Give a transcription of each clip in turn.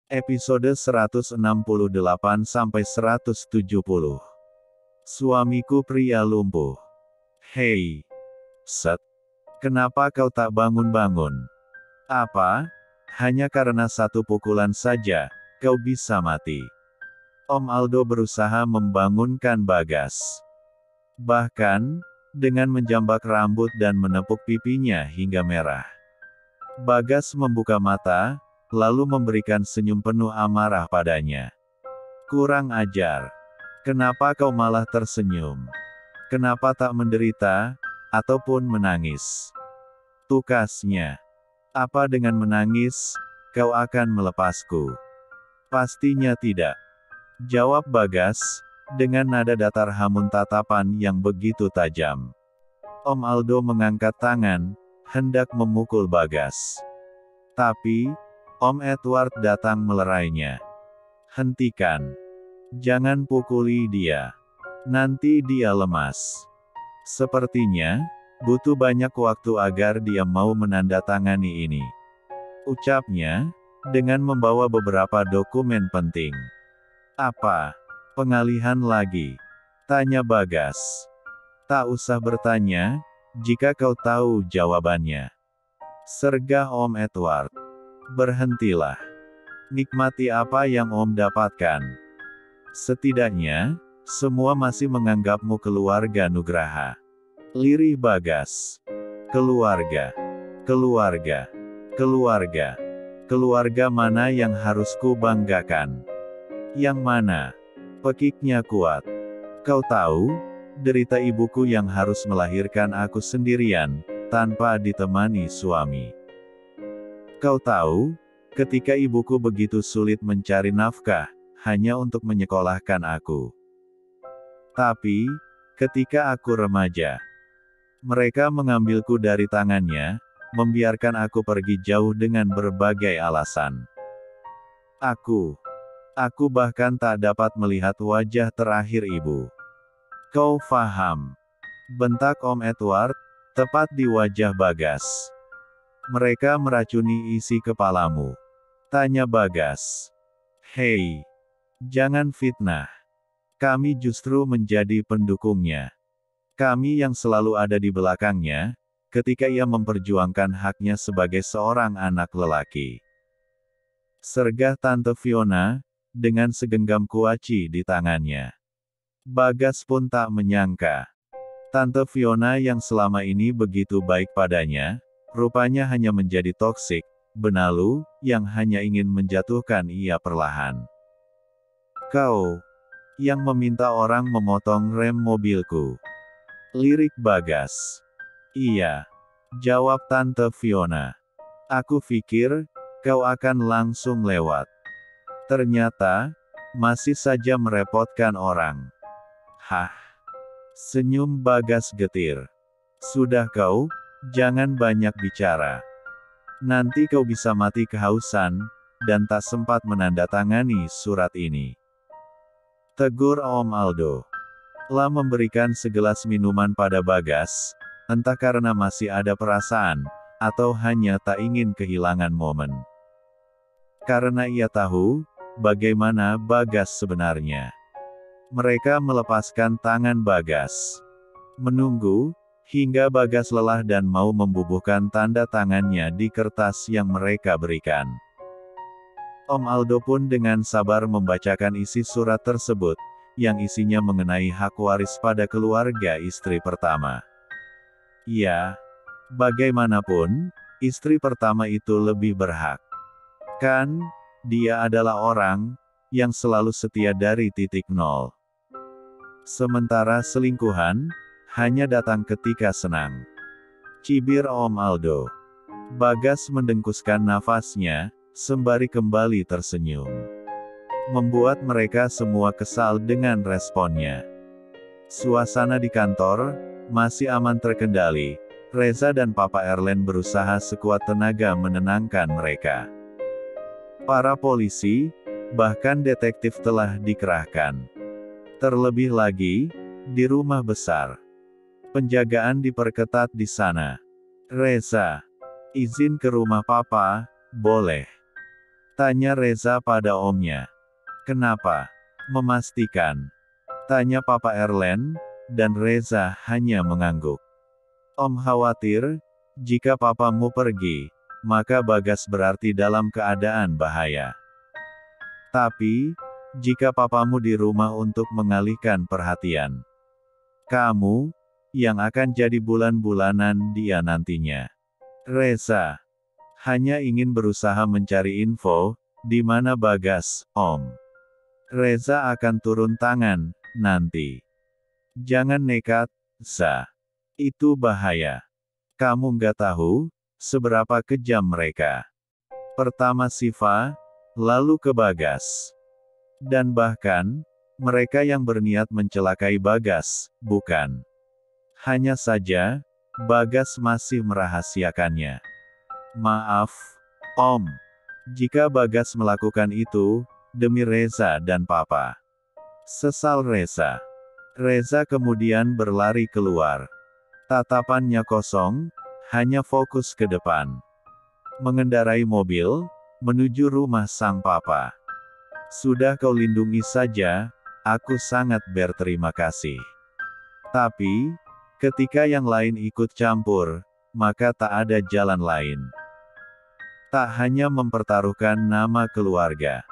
Episode 168-170. Suamiku pria lumpuh. Hei, Seth. Kenapa kau tak bangun-bangun? Apa? Hanya karena satu pukulan saja, kau bisa mati. Om Aldo berusaha membangunkan Bagas. Bahkan, dengan menjambak rambut dan menepuk pipinya hingga merah. Bagas membuka mata, lalu memberikan senyum penuh amarah padanya. Kurang ajar. Kenapa kau malah tersenyum? Kenapa tak menderita, ataupun menangis? Tukasnya. Apa dengan menangis, kau akan melepasku? Pastinya tidak. Jawab Bagas, dengan nada datar hamun tatapan yang begitu tajam. Om Aldo mengangkat tangan, hendak memukul Bagas. Tapi, Om Edward datang melerainya. Hentikan. Jangan pukuli dia. Nanti dia lemas. Sepertinya, butuh banyak waktu agar dia mau menandatangani ini. Ucapnya, dengan membawa beberapa dokumen penting. Apa? Pengalihan lagi? Tanya Bagas. Tak usah bertanya, jika kau tahu jawabannya. Sergah Om Edward. Berhentilah. Nikmati apa yang Om dapatkan. Setidaknya, semua masih menganggapmu keluarga Nugraha. Lirih Bagas. Keluarga. Keluarga. Keluarga. Keluarga mana yang harus ku banggakan? Yang mana? Pekiknya kuat. Kau tahu, derita ibuku yang harus melahirkan aku sendirian, tanpa ditemani suami. Kau tahu, ketika ibuku begitu sulit mencari nafkah, hanya untuk menyekolahkan aku. Tapi, ketika aku remaja, mereka mengambilku dari tangannya, membiarkan aku pergi jauh dengan berbagai alasan. Aku bahkan tak dapat melihat wajah terakhir ibu. Kau faham? Bentak Om Edward, tepat di wajah Bagas. Mereka meracuni isi kepalamu. Tanya Bagas. Hei, jangan fitnah. Kami justru menjadi pendukungnya. Kami yang selalu ada di belakangnya, ketika ia memperjuangkan haknya sebagai seorang anak lelaki. Sergah Tante Fiona, dengan segenggam kuaci di tangannya. Bagas pun tak menyangka. Tante Fiona yang selama ini begitu baik padanya, rupanya hanya menjadi toksik, benalu, yang hanya ingin menjatuhkan ia perlahan. Kau, yang meminta orang memotong rem mobilku. Lirik Bagas. Iya. Jawab Tante Fiona. Aku pikir, kau akan langsung lewat. Ternyata, masih saja merepotkan orang. Hah. Senyum Bagas getir. Sudah kau, jangan banyak bicara. Nanti kau bisa mati kehausan, dan tak sempat menandatangani surat ini. Tegur Om Aldo. Lah memberikan segelas minuman pada Bagas, entah karena masih ada perasaan, atau hanya tak ingin kehilangan momen. Karena ia tahu, bagaimana Bagas sebenarnya. Mereka melepaskan tangan Bagas. Menunggu, hingga Bagas lelah dan mau membubuhkan tanda tangannya di kertas yang mereka berikan. Om Aldo pun dengan sabar membacakan isi surat tersebut, yang isinya mengenai hak waris pada keluarga istri pertama. Ya, bagaimanapun, istri pertama itu lebih berhak. Kan, dia adalah orang yang selalu setia dari titik nol. Sementara selingkuhan hanya datang ketika senang. Cibir Om Aldo. Bagas mendengkuskan nafasnya, sembari kembali tersenyum. Membuat mereka semua kesal dengan responnya. Suasana di kantor masih aman terkendali. Reza dan Papa Erlen berusaha sekuat tenaga menenangkan mereka. Para polisi, bahkan detektif telah dikerahkan. Terlebih lagi, di rumah besar. Penjagaan diperketat di sana. Reza, izin ke rumah Papa, boleh. Tanya Reza pada omnya. Kenapa? Memastikan. Tanya Papa Erlen, dan Reza hanya mengangguk. Om khawatir, jika papamu pergi, maka Bagas berarti dalam keadaan bahaya. Tapi, jika papamu di rumah untuk mengalihkan perhatian, kamu, yang akan jadi bulan-bulanan dia nantinya. Reza hanya ingin berusaha mencari info, di mana Bagas, Om. Reza akan turun tangan, nanti. Jangan nekat, Za. Itu bahaya. Kamu nggak tahu, seberapa kejam mereka. Pertama Siva, lalu ke Bagas. Dan bahkan, mereka yang berniat mencelakai Bagas, bukan. Hanya saja, Bagas masih merahasiakannya. Maaf, Om. Jika Bagas melakukan itu, demi Reza dan Papa. Sesal Reza. Reza kemudian berlari keluar. Tatapannya kosong, hanya fokus ke depan. Mengendarai mobil, menuju rumah sang papa. Sudah kau lindungi saja, aku sangat berterima kasih. Tapi, ketika yang lain ikut campur, maka tak ada jalan lain. Tak hanya mempertaruhkan nama keluarga.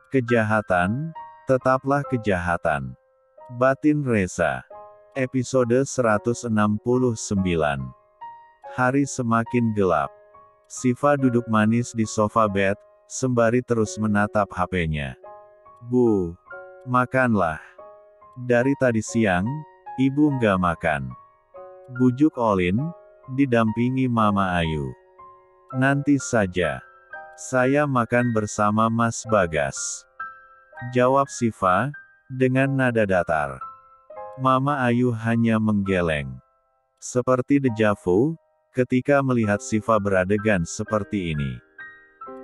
Kejahatan, tetaplah kejahatan. Batin Reza. Episode 169. Hari semakin gelap. Siva duduk manis di sofa bed, sembari terus menatap HP-nya. Bu, makanlah. Dari tadi siang, ibu nggak makan. Bujuk Olin, didampingi Mama Ayu. Nanti saja. Saya makan bersama Mas Bagas. Jawab Siva, dengan nada datar. Mama Ayu hanya menggeleng. Seperti dejavu, ketika melihat Siva beradegan seperti ini.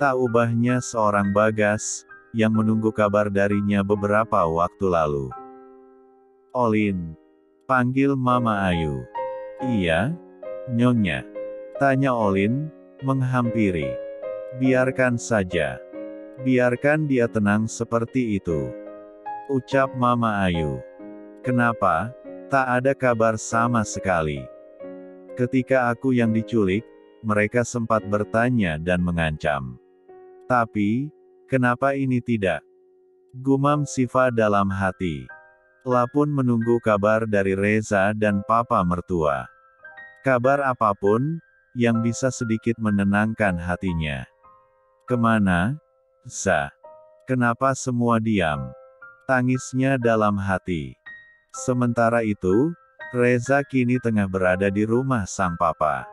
Tak ubahnya seorang Bagas, yang menunggu kabar darinya beberapa waktu lalu. Olin. Panggil Mama Ayu. Iya, Nyonya. Tanya Olin, menghampiri. Biarkan saja. Biarkan dia tenang seperti itu. Ucap Mama Ayu. Kenapa? Tak ada kabar sama sekali. Ketika aku yang diculik, mereka sempat bertanya dan mengancam. Tapi, kenapa ini tidak? Gumam Siva dalam hati. La pun menunggu kabar dari Reza dan Papa mertua. Kabar apapun, yang bisa sedikit menenangkan hatinya. Kemana? Za. Kenapa semua diam? Tangisnya dalam hati. Sementara itu, Reza kini tengah berada di rumah sang papa.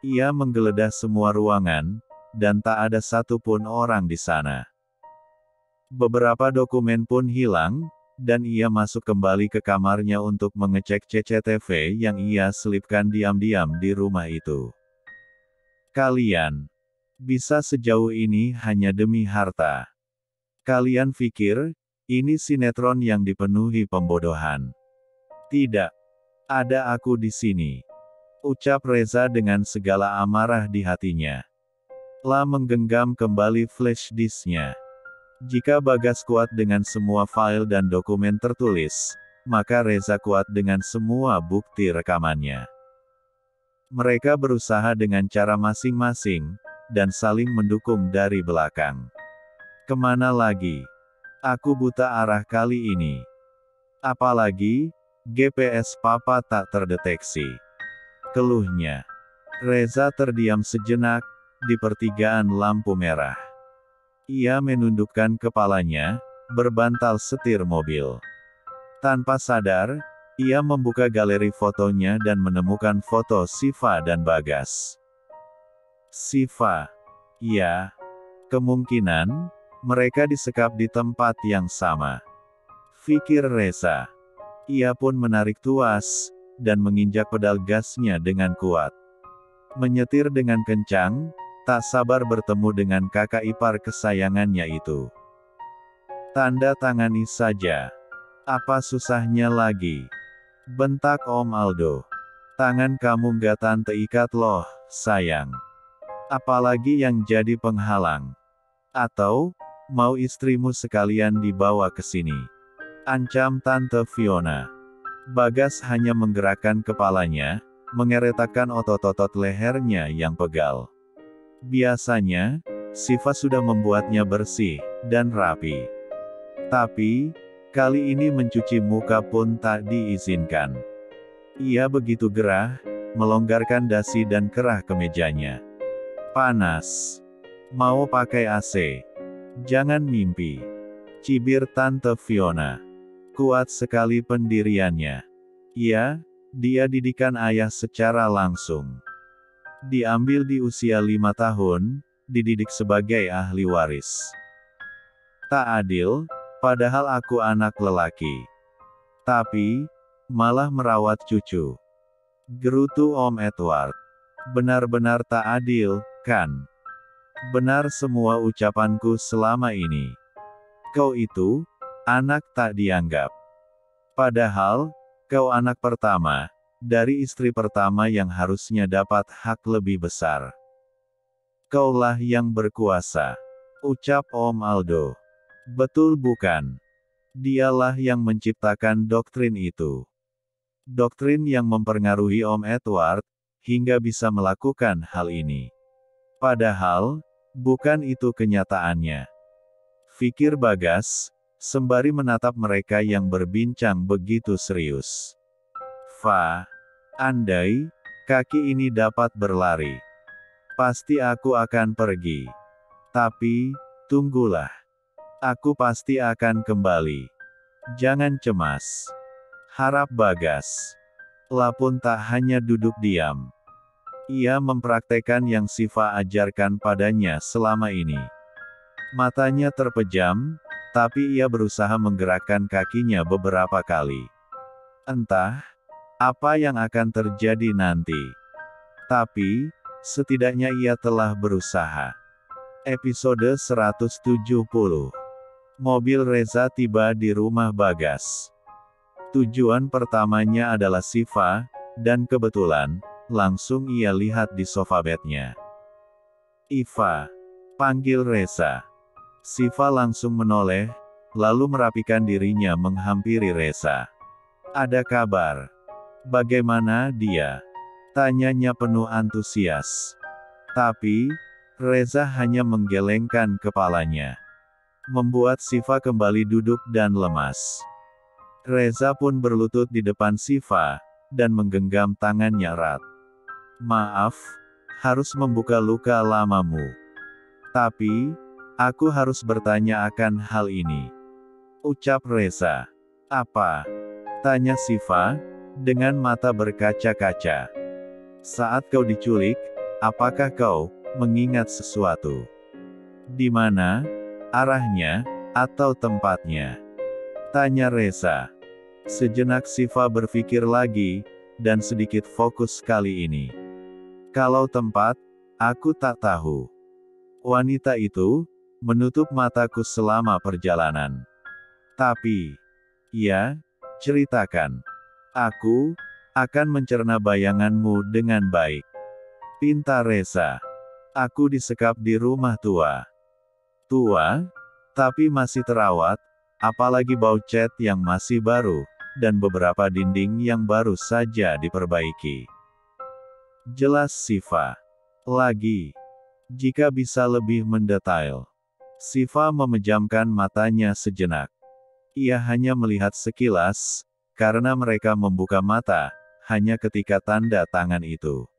Ia menggeledah semua ruangan, dan tak ada satupun orang di sana. Beberapa dokumen pun hilang, dan ia masuk kembali ke kamarnya untuk mengecek CCTV yang ia selipkan diam-diam di rumah itu. Kalian bisa sejauh ini hanya demi harta. Kalian pikir, ini sinetron yang dipenuhi pembodohan. Tidak. Ada aku di sini. Ucap Reza dengan segala amarah di hatinya. La menggenggam kembali flash disknya. Jika Bagas kuat dengan semua file dan dokumen tertulis, maka Reza kuat dengan semua bukti rekamannya. Mereka berusaha dengan cara masing-masing, dan saling mendukung dari belakang. Kemana lagi? Aku buta arah kali ini. Apalagi, GPS Papa tak terdeteksi. Keluhnya. Reza terdiam sejenak, di pertigaan lampu merah. Ia menundukkan kepalanya, berbantal setir mobil. Tanpa sadar, ia membuka galeri fotonya dan menemukan foto Siva dan Bagas. Siva. Ya. Kemungkinan, mereka disekap di tempat yang sama. Fikir Reza. Ia pun menarik tuas, dan menginjak pedal gasnya dengan kuat. Menyetir dengan kencang, tak sabar bertemu dengan kakak ipar kesayangannya itu. Tanda tangani saja. Apa susahnya lagi? Bentak Om Aldo. Tangan kamu nggak tante ikat loh, sayang. Apalagi yang jadi penghalang. Atau, mau istrimu sekalian dibawa ke sini? Ancam Tante Fiona. Bagas hanya menggerakkan kepalanya, mengeretakkan otot-otot lehernya yang pegal. Biasanya, Siva sudah membuatnya bersih dan rapi. Tapi, kali ini mencuci muka pun tak diizinkan. Ia begitu gerah, melonggarkan dasi dan kerah kemejanya. Panas. Mau pakai AC? Jangan mimpi. Cibir Tante Fiona. Kuat sekali pendiriannya. Ya, dia didikan ayah secara langsung. Diambil di usia 5 tahun, dididik sebagai ahli waris. Tak adil, padahal aku anak lelaki. Tapi, malah merawat cucu. Gerutu Om Edward. Benar-benar tak adil, kan? Benar semua ucapanku selama ini. Kau itu, anak tak dianggap. Padahal, kau anak pertama, dari istri pertama yang harusnya dapat hak lebih besar. Kaulah yang berkuasa. Ucap Om Aldo. Betul bukan? Dialah yang menciptakan doktrin itu. Doktrin yang mempengaruhi Om Edward, hingga bisa melakukan hal ini. Padahal, bukan itu kenyataannya. Fikir Bagas, sembari menatap mereka yang berbincang begitu serius. Fa, andai kaki ini dapat berlari, pasti aku akan pergi. Tapi, tunggulah. Aku pasti akan kembali. Jangan cemas. Harap Bagas. Lapun tak hanya duduk diam. Ia mempraktekkan yang Siva ajarkan padanya selama ini. Matanya terpejam, tapi ia berusaha menggerakkan kakinya beberapa kali. Entah apa yang akan terjadi nanti. Tapi, setidaknya ia telah berusaha. Episode 170. Mobil Reza tiba di rumah Bagas. Tujuan pertamanya adalah Siva, dan kebetulan, langsung ia lihat di sofa bednya. Iva, panggil Reza. Siva langsung menoleh, lalu merapikan dirinya menghampiri Reza. Ada kabar? Bagaimana dia? Tanyanya penuh antusias. Tapi, Reza hanya menggelengkan kepalanya. Membuat Siva kembali duduk dan lemas. Reza pun berlutut di depan Siva, dan menggenggam tangannya erat. Maaf, harus membuka luka lamamu. Tapi, aku harus bertanya akan hal ini. Ucap Reza. Apa? Tanya Siva, dengan mata berkaca-kaca. Saat kau diculik, apakah kau mengingat sesuatu? Di mana? Arahnya, atau tempatnya? Tanya Reza. Sejenak Siva berpikir lagi, dan sedikit fokus kali ini. Kalau tempat, aku tak tahu. Wanita itu menutup mataku selama perjalanan. Tapi, ya, ceritakan. Aku akan mencerna bayanganmu dengan baik. Pinta Reza. Aku disekap di rumah tua. Tua, tapi masih terawat, apalagi bau cat yang masih baru, dan beberapa dinding yang baru saja diperbaiki. Jelas Siva. Lagi. Jika bisa lebih mendetail. Siva memejamkan matanya sejenak. Ia hanya melihat sekilas, karena mereka membuka mata, hanya ketika tanda tangan itu.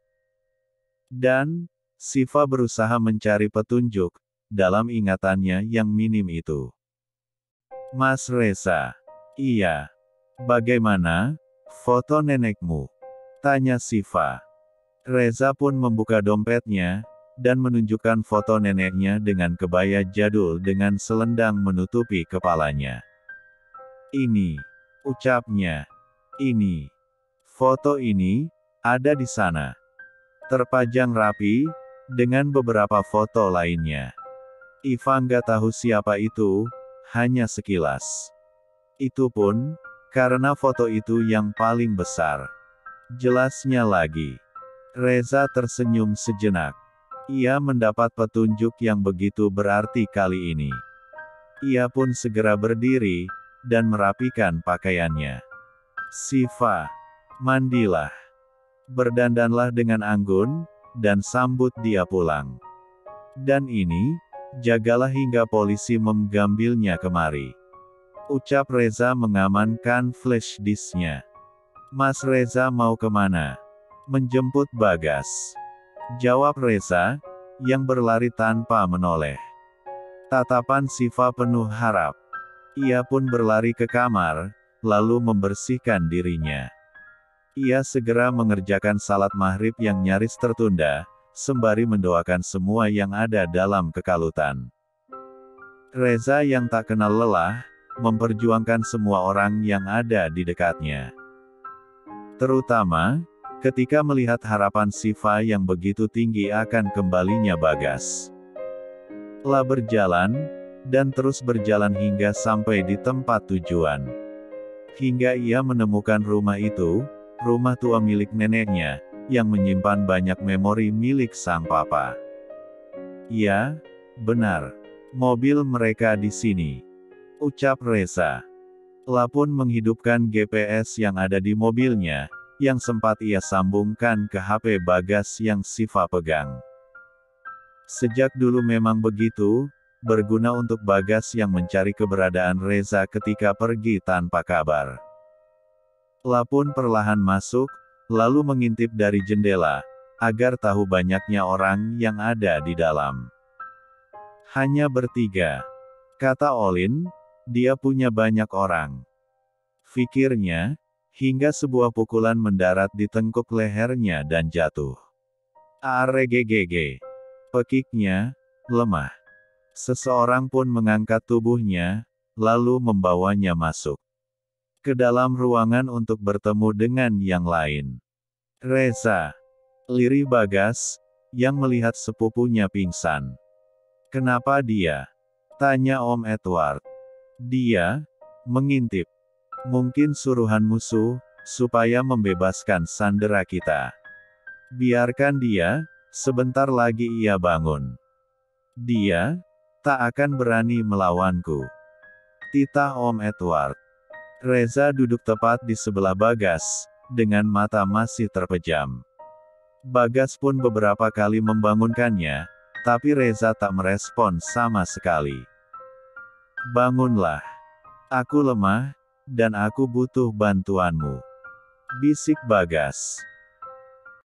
Dan, Siva berusaha mencari petunjuk, dalam ingatannya yang minim itu. Mas Reza. Iya. Bagaimana foto nenekmu? Tanya Siva. Reza pun membuka dompetnya, dan menunjukkan foto neneknya dengan kebaya jadul dengan selendang menutupi kepalanya. Ini, ucapnya. Ini. Foto ini, ada di sana. Terpajang rapi, dengan beberapa foto lainnya. Iva nggak tahu siapa itu, hanya sekilas. Itu pun, karena foto itu yang paling besar. Jelasnya lagi. Reza tersenyum sejenak. Ia mendapat petunjuk yang begitu berarti kali ini. Ia pun segera berdiri, dan merapikan pakaiannya. "Siva, mandilah. Berdandanlah dengan anggun, dan sambut dia pulang. Dan ini, jagalah hingga polisi mengambilnya kemari," ucap Reza mengamankan flash disknya. "Mas Reza mau kemana?" "Menjemput Bagas," jawab Reza, yang berlari tanpa menoleh. Tatapan Siva penuh harap. Ia pun berlari ke kamar, lalu membersihkan dirinya. Ia segera mengerjakan salat maghrib yang nyaris tertunda, sembari mendoakan semua yang ada dalam kekalutan. Reza yang tak kenal lelah, memperjuangkan semua orang yang ada di dekatnya. Terutama, ketika melihat harapan Siva yang begitu tinggi akan kembalinya Bagas. Lah berjalan, dan terus berjalan hingga sampai di tempat tujuan. Hingga ia menemukan rumah itu, rumah tua milik neneknya, yang menyimpan banyak memori milik sang papa. "Ya, benar. Mobil mereka di sini," ucap Reza. Lah pun menghidupkan GPS yang ada di mobilnya, yang sempat ia sambungkan ke HP Bagas yang Siva pegang. Sejak dulu memang begitu, berguna untuk Bagas yang mencari keberadaan Reza ketika pergi tanpa kabar. Lah pun perlahan masuk, lalu mengintip dari jendela, agar tahu banyaknya orang yang ada di dalam. "Hanya bertiga," kata Olin, "dia punya banyak orang," pikirnya, hingga sebuah pukulan mendarat di tengkuk lehernya dan jatuh. "Aregegege," pekiknya, lemah. Seseorang pun mengangkat tubuhnya, lalu membawanya masuk ke dalam ruangan untuk bertemu dengan yang lain. "Reza," lirih Bagas, yang melihat sepupunya pingsan. "Kenapa dia?" tanya Om Edward. "Dia mengintip. Mungkin suruhan musuh, supaya membebaskan sandera kita. Biarkan dia, sebentar lagi ia bangun. Dia tak akan berani melawanku," titah Om Edward. Reza duduk tepat di sebelah Bagas, dengan mata masih terpejam. Bagas pun beberapa kali membangunkannya, tapi Reza tak merespon sama sekali. "Bangunlah. Aku lemah, dan aku butuh bantuanmu," bisik Bagas.